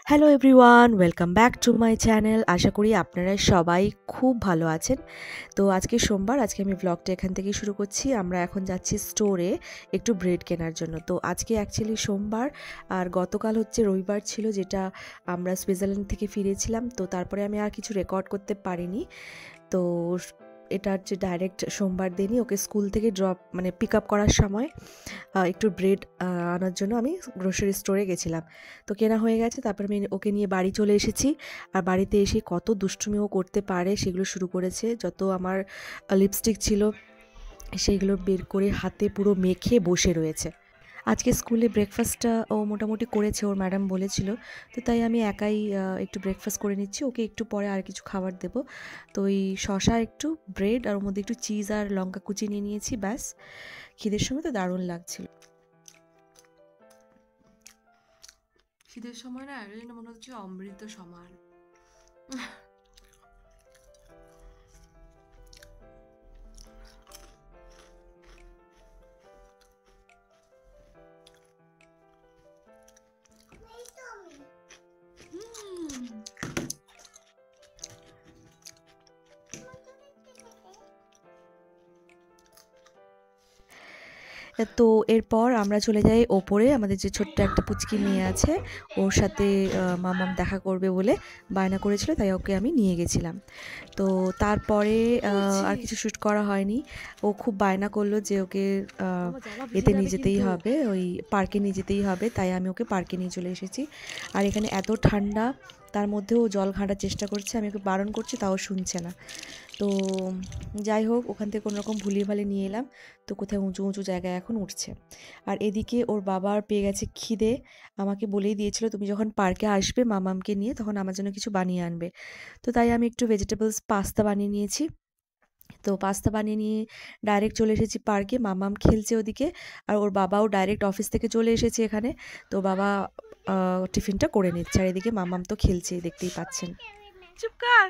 Hello everyone, welcome back to my channel. আশা করি আপনারা সবাই খুব ভালো আছেন। তো আজকে সোমবার, আজকে আমি ব্লগটা এখান থেকেই শুরু করছি। আমরা এখন যাচ্ছি স্টোরে একটু ব্রেড কেনার জন্য। তো আজকে অ্যাকচুয়ালি সোমবার, আর গতকাল হচ্ছে রবিবার ছিল, যেটা আমরা সুইজারল্যান্ড থেকে ফিরেছিলাম। তো তারপরে আমি আর কিছু রেকর্ড করতে পারিনি। তো এটা হচ্ছে ডাইরেক্ট সোমবার দিনই ওকে স্কুল থেকে পিক আপ করার সময় একটু ব্রেড আনার জন্য আমি গ্রোসারি স্টোরে গেছিলাম। তো কেনা হয়ে গেছে, তারপর আমি ওকে নিয়ে বাড়ি চলে এসেছি। আর বাড়িতে এসে কত দুষ্টুমিও করতে পারে সেগুলো শুরু করেছে। যত আমার লিপস্টিক ছিল সেগুলো বের করে হাতে পুরো মেখে বসে রয়েছে। আজকে স্কুলে ব্রেকফাস্টটা ও মোটামুটি করেছে, ওর ম্যাডাম বলেছিল। তো তাই আমি একাই একটু ব্রেকফাস্ট করে নিচ্ছি, ওকে একটু পরে আর কিছু খাবার দেবো। তো ওই শসা, একটু ব্রেড, আর ওর মধ্যে একটু চিজ আর লঙ্কা কুচি নিয়ে নিয়েছি, ব্যাস। খিদের সময় তো দারুণ লাগছিল। শীতের সময় না এটা যেন মনে হচ্ছে অমৃত সমান। তো এরপর আমরা চলে যাই ওপরে। আমাদের যে ছোট্ট একটা পুচকি মেয়ে আছে, ওর সাথে মামাম দেখা করবে বলে বায়না করেছিল, তাই ওকে আমি নিয়ে গেছিলাম। তো তারপরে আর কিছু শ্যুট করা হয়নি। ও খুব বায়না করলো যে ওকে এতে নিয়ে যেতেই হবে, ওই পার্কে নিয়ে যেতেই হবে। তাই আমি ওকে পার্কে নিয়ে চলে এসেছি। আর এখানে এত ঠান্ডা, তার মধ্যেও জল ঘাঁটার চেষ্টা করছে। আমি ওকে বারণ করছি, তাও শুনছে না। তো যাই হোক, ওখান থেকে কোনোরকম ভুলিয়ে ভালিয়ে নিয়ে এলাম। তো কোথায় উঁচু উঁচু জায়গায় এখন উঠছে। আর এদিকে ওর বাবার পেয়ে গেছে খিদে। আমাকে বলেই দিয়েছিল, তুমি যখন পার্কে আসবে মামামকে নিয়ে, তখন আমার জন্য কিছু বানিয়ে আনবে। তো তাই আমি একটু ভেজিটেবলস পাস্তা বানিয়ে নিয়েছি। তো পাস্তা বানিয়ে নিয়ে ডাইরেক্ট চলে এসেছি পার্কে। মামাম খেলছে ওদিকে, আর ওর বাবাও ডাইরেক্ট অফিস থেকে চলে এসেছে এখানে। তো বাবা টিফিনটা করে নিচ্ছে, আর এদিকে মামাম তো খেলছে, দেখতেই পাচ্ছেন। চুপ কর।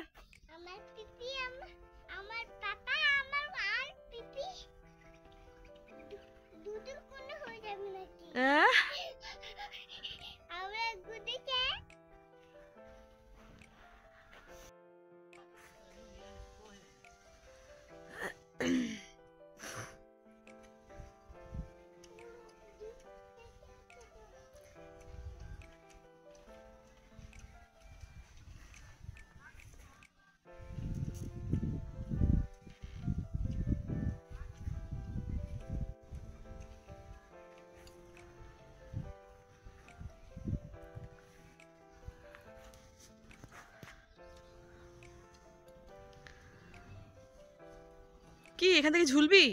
কি এখান থেকে ঝুলবি?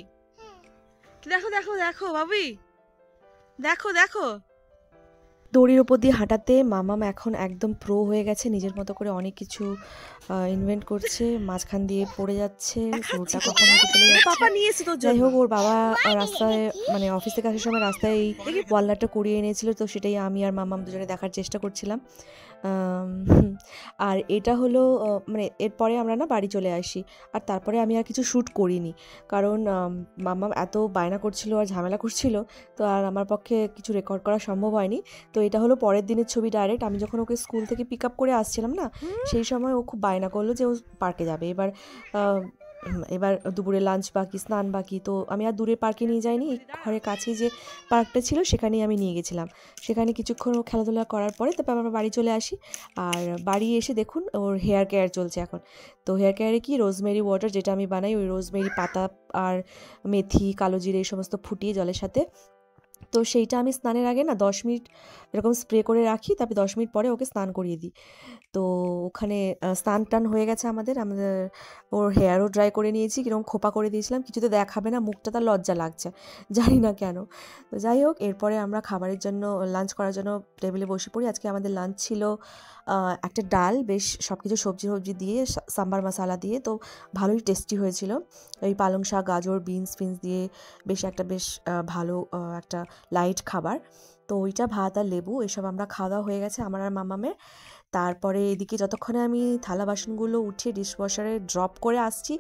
দেখো দেখো দেখো বাবি, দেখো দেখো। দড়ির ওপর দিয়ে হাঁটাতে মামাম এখন একদম প্রো হয়ে গেছে, নিজের মতো করে অনেক কিছু ইনভেন্ট করছে, মাঝখান দিয়ে পড়ে যাচ্ছে, পুরোটা কখন হাতে চলে যাচ্ছে। পাপা নিয়ে এসে তোর যাই জন্য। হোক, ওর বাবা রাস্তায় অফিস থেকে আসার সময় রাস্তায় এই ওয়ালনাটটা কুড়িয়ে এনেছিল, তো সেটাই আমি আর মামাম দুজনে দেখার চেষ্টা করছিলাম। আর এটা হলো এরপরে আমরা না বাড়ি চলে আসি। আর তারপরে আমি আর কিছু শ্যুট করিনি, কারণ মামাম এত বায়না করছিল আর ঝামেলা করছিল, তো আর আমার পক্ষে কিছু রেকর্ড করা সম্ভব হয়নি। তো এটা হলো পরের দিনের ছবি ডাইরেক্ট। আমি যখন ওকে স্কুল থেকে পিক আপ করে আসছিলাম না, সেই সময় ও খুব বায়না করলো যে ও পার্কে যাবে। এবার দুপুরে লাঞ্চ বাকি, স্নান বাকি। তো আমি আর দূরের পার্কে নিয়ে যাইনি, এই ঘরের কাছেই যে পার্কটা ছিল সেখানেই আমি নিয়ে গেছিলাম। সেখানে কিছুক্ষণ ও খেলাধুলা করার পরে তারপর আমরা বাড়ি চলে আসি। আর বাড়ি এসে দেখুন ওর হেয়ার কেয়ার চলছে এখন। তো হেয়ার কেয়ারে কি, রোজমেরি ওয়াটার যেটা আমি বানাই, ওই রোজমেরি পাতা আর মেথি, কালো জিরে এই সমস্ত ফুটিয়ে জলের সাথে, তো সেইটা আমি স্নানের আগে না 10 মিনিট এরকম স্প্রে করে রাখি, তারপরে 10 মিনিট পরে ওকে স্নান করিয়ে দিই। তো ওখানে স্নান টান হয়ে গেছে আমাদের। ওর হেয়ারও ড্রাই করে নিয়েছি, কিরকম খোপা করে দিয়েছিলাম, কিছুতে দেখাবে না মুখটা, তার লজ্জা লাগছে, জানি না কেন। তো যাই হোক, এরপরে আমরা খাবারের জন্য, লাঞ্চ করার জন্য টেবিলে বসে পড়ি। আজকে আমাদের লাঞ্চ ছিল একটা ডাল, বেশ সব কিছু সবজি সবজি দিয়ে, সাম্বার মশালা দিয়ে, তো ভালোই টেস্টি হয়েছিল। ওই পালং শাক, গাজর, বিনস ফিনস দিয়ে বেশ ভালো একটা লাইট খাবার। তো তো ওইটা ভাত আর লেবু এসব আমরা খাওয়া দাওয়া হয়ে গেছে আমার আর মামামের। তারপরে এদিকে যতক্ষণে আমি থালা বাসনগুলো উঠিয়ে ডিশওয়াশারে ড্রপ করে আসছি,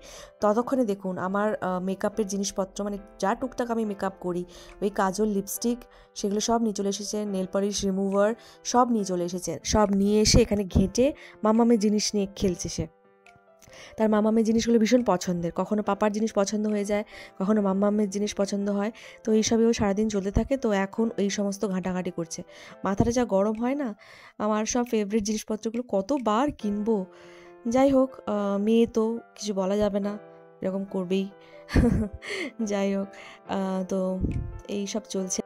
ততক্ষণে দেখুন আমার মেকআপের জিনিসপত্র, মানে যা টুকটাক আমি মেকআপ করি, ওই কাজল, লিপস্টিক, সেগুলো সব নিয়ে চলে এসেছে, নেল পলিশ রিমুভার সব নিয়ে চলে এসেছে। সব নিয়ে এসে এখানে ঘেঁটে মামামের জিনিস নিয়ে খেলছে সে। তার মামামের জিনিসগুলো ভীষণ পছন্দের, কখনো পাপার জিনিস পছন্দ হয়ে যায়, কখনো মামামের জিনিস পছন্দ হয়। তো এইসবেও সারাদিন চলতে থাকে। তো এখন এই সমস্ত ঘাঁটাঘাঁটি করছে, মাথাটা যা গরম হয় না। আমার সব ফেভারিট জিনিসপত্রগুলো কতবার কিনবো। যাই হোক, মেয়ে তো কিছু বলা যাবে না, এরকম করবেই। যাই হোক, তো এই সব চলছে।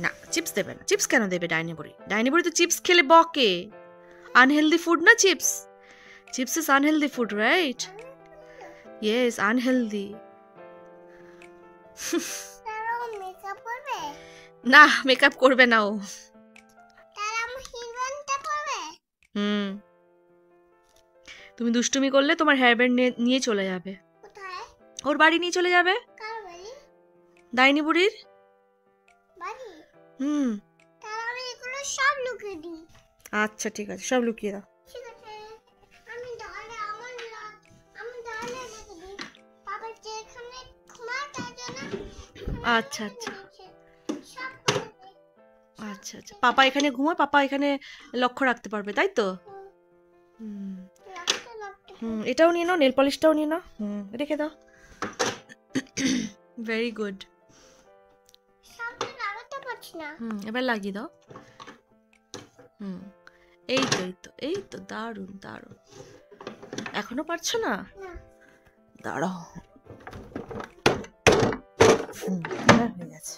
না, চিপস দেবে না। চিপস কেন দেবে ডাইনি বুড়ি? ডাইনি বুড়ি তো চিপস খেলে বকে। আনহেলদি ফুড না chips? Chips is unhealthy food, right? Yes, unhealthy. না, মেকআপ করবে না ও। হুম, তুমি দুষ্টুমি করলে তোমার হেয়ার ব্যান্ড নিয়ে চলে যাবে। ওর বাড়ি নিয়ে চলে যাবে, ডাইনি বুড়ির। হুম, আচ্ছা ঠিক আছে, সব লুকিয়ে দাও। আচ্ছা আচ্ছা আচ্ছা আচ্ছা, পাপা এখানে ঘুমায়, পাপা এখানে লক্ষ্য রাখতে পারবে, তাই তো? হুম হুম, এটাও নিয়ে নাও, নেল পলিশটাও নিয়ে নাও। রেখে দাও। Very good. এবার লাগিয়ে দাও। এই তো এই তো এই তো, দারুণ দারুণ। এখনো পারছো না? দাঁড়াও। হয়ে গেছে,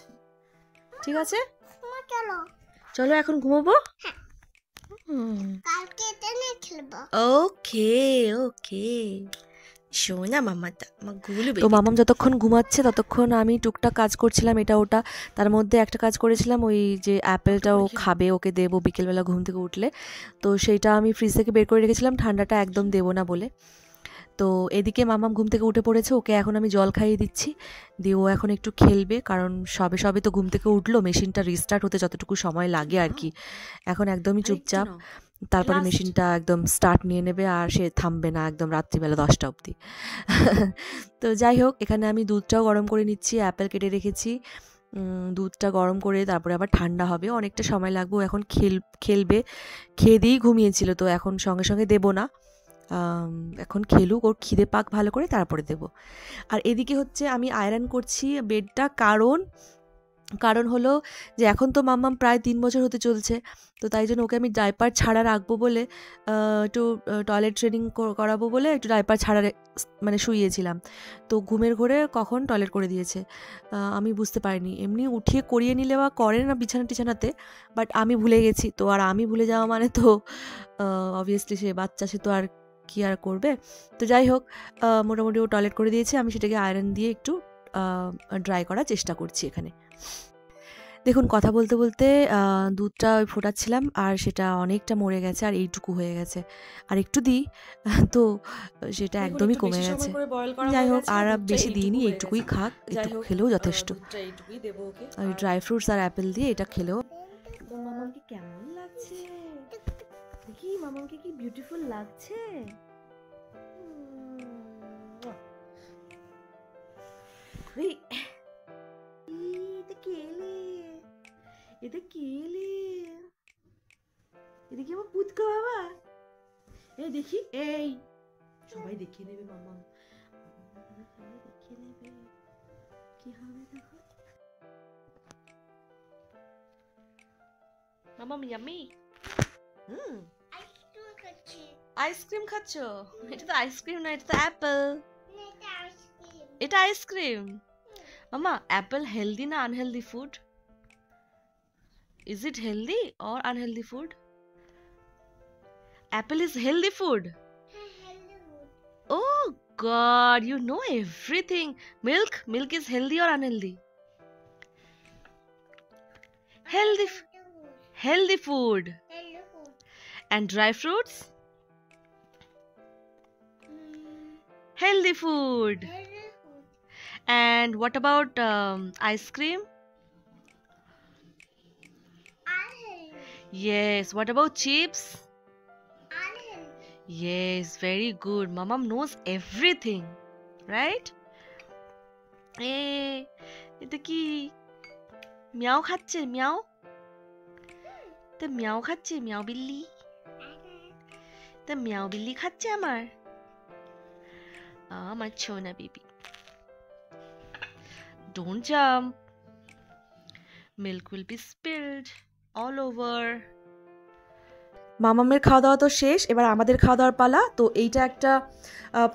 ঠিক আছে, চলো এখন ঘুমাবো। ওকে ওকে, শোনা মামাটা, আমার গুলু বেবি। তো মামাম যতক্ষণ ঘুমাচ্ছে ততক্ষণ আমি টুকটাক কাজ করছিলাম, এটা ওটা। তার মধ্যে একটা কাজ করেছিলাম, ওই যে অ্যাপেলটা ও খাবে, ওকে দেবো বিকেলবেলা ঘুম থেকে উঠলে। তো সেইটা আমি ফ্রিজ থেকে বের করে রেখেছিলাম, ঠান্ডাটা একদম দেবো না বলে। তো এদিকে মামাম ঘুম থেকে উঠে পড়েছে, ওকে এখন আমি জল খাইয়ে দিচ্ছি, দিয়ে ও এখন একটু খেলবে, কারণ সবে সবে তো ঘুম থেকে উঠলো, মেশিনটা রিস্টার্ট হতে যতটুকু সময় লাগে আর কি। এখন একদমই চুপচাপ, তারপরে মেশিনটা একদম স্টার্ট নিয়ে নেবে, আর সে থামবে না একদম রাত্রিবেলা 10টা অবধি। তো যাই হোক, এখানে আমি দুধটাও গরম করে নিচ্ছি, অ্যাপেল কেটে রেখেছি। দুধটা গরম করে তারপরে আবার ঠান্ডা হবে, অনেকটা সময় লাগবে। এখন খেলবে, খেয়ে দিয়েই ঘুমিয়েছিল, তো এখন সঙ্গে সঙ্গে দেবো না, এখন খেলুক, ওর খিদে পাক ভালো করে, তারপরে দেব। আর এদিকে হচ্ছে আমি আয়রন করছি বেডটা, কারণ হলো যে এখন তো মাম্মাম প্রায় 3 বছর হতে চলছে, তো তাই জন্য ওকে আমি ডাইপার ছাড়া রাখবো বলে, একটু টয়লেট ট্রেনিং করাবো বলে একটু ডাইপার ছাড়া মানে শুইয়েছিলাম। তো ঘুমের ঘোরে কখন টয়লেট করে দিয়েছে, আমি বুঝতে পারিনি। এমনি উঠিয়ে করিয়ে নিলে বা করে না বিছানাতে, বাট আমি ভুলে গেছি। তো আর আমি ভুলে যাওয়া মানে তো অবভিয়াসলি সে বাচ্চা, সে তো আর কি আর করবে। তো যাই হোক, মোটামুটি ও টয়লেট করে দিয়েছে, আমি সেটাকে আয়রন দিয়ে একটু ড্রাই করার চেষ্টা করছি এখানে। দেখুন, কথা বলতে বলতে দুধটা ওই ফোটাচ্ছিলাম, আর সেটা অনেকটা মরে গেছে, আর এইটুকু হয়ে গেছে। আর একটু দিই, তো সেটা একদমই কমে গেছে। যাই হোক, আর বেশি দিইনি, এইটুকুই খাক, এইটুকু খেলেও যথেষ্ট। ওই ড্রাই ফ্রুটস আর অ্যাপেল দিয়ে এটা খেলেও। তো মামাকে কেমন লাগছে দেখি, মামাকে কি বিউটিফুল লাগছে। এটা কে এলে? এটা কি আমার পুচকা বাবা? এই দেখি, এই সবাই দেখে নেবে, মামা সবাই দেখে নেবে, কি হবে দেখো। মামা ইয়াম্মি। আইসক্রিম খাচ্ছ? এটা তো আইসক্রিম না, এটা তো অ্যাপেল। এটা আইসক্রিম। মামা, অ্যাপেল হেলদি না unhealthy food? Is it healthy or unhealthy food? Apple is healthy food. Oh God, you know everything. Milk is healthy or unhealthy? Healthy food. And dry fruits? Healthy food. And what about ice cream? Yes, what about chips? Yes, very good. Mamam knows everything, right? এটা কি Miao খাচ্ছে? Miao? তা Miao খাচ্ছে? Miao বিল্লি? তা Miao বিল্লি খাচ্ছে আমার ছোনা baby. Don't jump. Milk will be spilled all over. মামামের খাওয়া দাওয়া তো শেষ, এবার আমাদের খাওয়া দাওয়ার পালা। তো এইটা একটা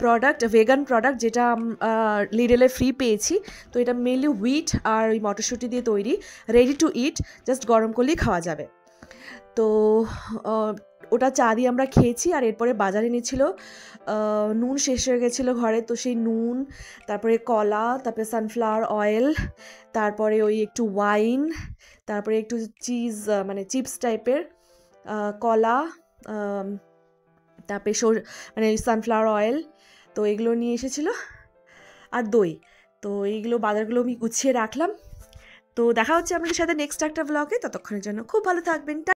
প্রোডাক্ট, ভেগান প্রোডাক্ট, যেটা লিডেলে ফ্রি পেয়েছি। তো এটা মেনলি হুইট আর ওই মটরশুঁটি দিয়ে তৈরি, রেডি টু ইট, জাস্ট গরম করলেই খাওয়া যাবে। তো ওটা চা দিয়ে আমরা খেয়েছি। আর এরপরে বাজারে নিয়েছিল, নুন শেষ হয়ে গেছিলো ঘরে, তো সেই নুন, তারপরে কলা, তারপরে সানফ্লাওয়ার অয়েল, তারপরে ওই একটু ওয়াইন, তারপরে একটু চিজ, মানে চিপস টাইপের, কলা, তারপরে মানে সানফ্লাওয়ার অয়েল, তো এগুলো নিয়ে এসেছিলো, আর দই। তো এইগুলো বাজারগুলো আমি গুছিয়ে রাখলাম। তো দেখা হচ্ছে আপনাদের সাথে নেক্সট একটা ব্লগে। ততক্ষণের জন্য খুব ভালো থাকবেন।